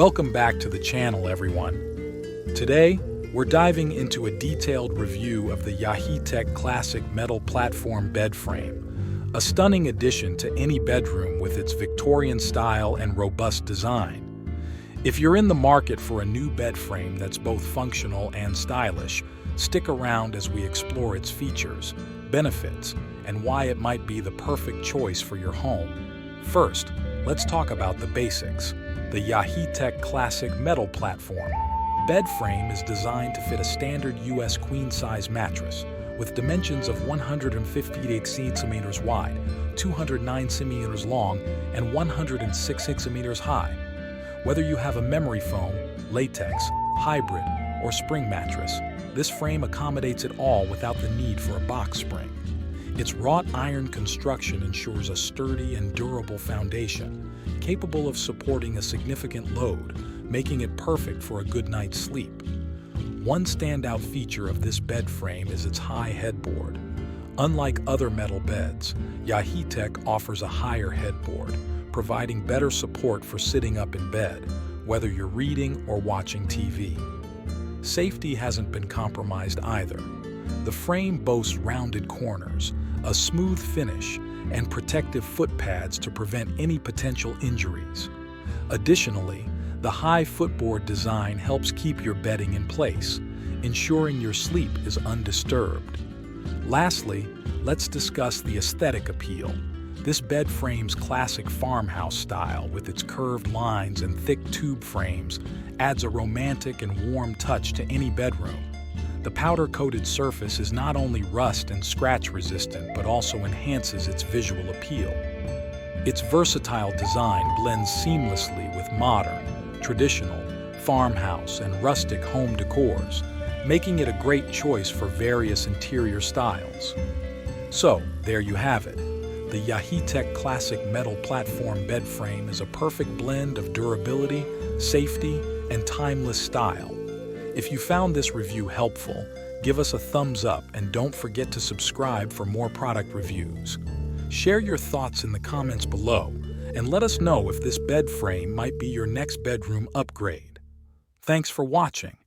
Welcome back to the channel, everyone. Today, we're diving into a detailed review of the Yaheetech Classic Metal Platform Bed Frame, a stunning addition to any bedroom with its Victorian style and robust design. If you're in the market for a new bed frame that's both functional and stylish, stick around as we explore its features, benefits, and why it might be the perfect choice for your home. First, let's talk about the basics. The Yaheetech Classic Metal Platform Bed Frame is designed to fit a standard U.S. queen-size mattress with dimensions of 158 centimeters wide, 209 centimeters long, and 106 centimeters high. Whether you have a memory foam, latex, hybrid, or spring mattress, this frame accommodates it all without the need for a box spring. Its wrought iron construction ensures a sturdy and durable foundation, capable of supporting a significant load, making it perfect for a good night's sleep. One standout feature of this bed frame is its high headboard. Unlike other metal beds, Yaheetech offers a higher headboard, providing better support for sitting up in bed, whether you're reading or watching TV. Safety hasn't been compromised either. The frame boasts rounded corners, a smooth finish, and protective foot pads to prevent any potential injuries. Additionally, the high footboard design helps keep your bedding in place, ensuring your sleep is undisturbed. Lastly, let's discuss the aesthetic appeal. This bed frame's classic farmhouse style, with its curved lines and thick tube frames, adds a romantic and warm touch to any bedroom. The powder-coated surface is not only rust and scratch resistant, but also enhances its visual appeal. Its versatile design blends seamlessly with modern, traditional, farmhouse, and rustic home decors, making it a great choice for various interior styles. So, there you have it. The Yaheetech Classic Metal Platform Bed Frame is a perfect blend of durability, safety, and timeless style. If you found this review helpful, give us a thumbs up and don't forget to subscribe for more product reviews. Share your thoughts in the comments below and let us know if this bed frame might be your next bedroom upgrade. Thanks for watching.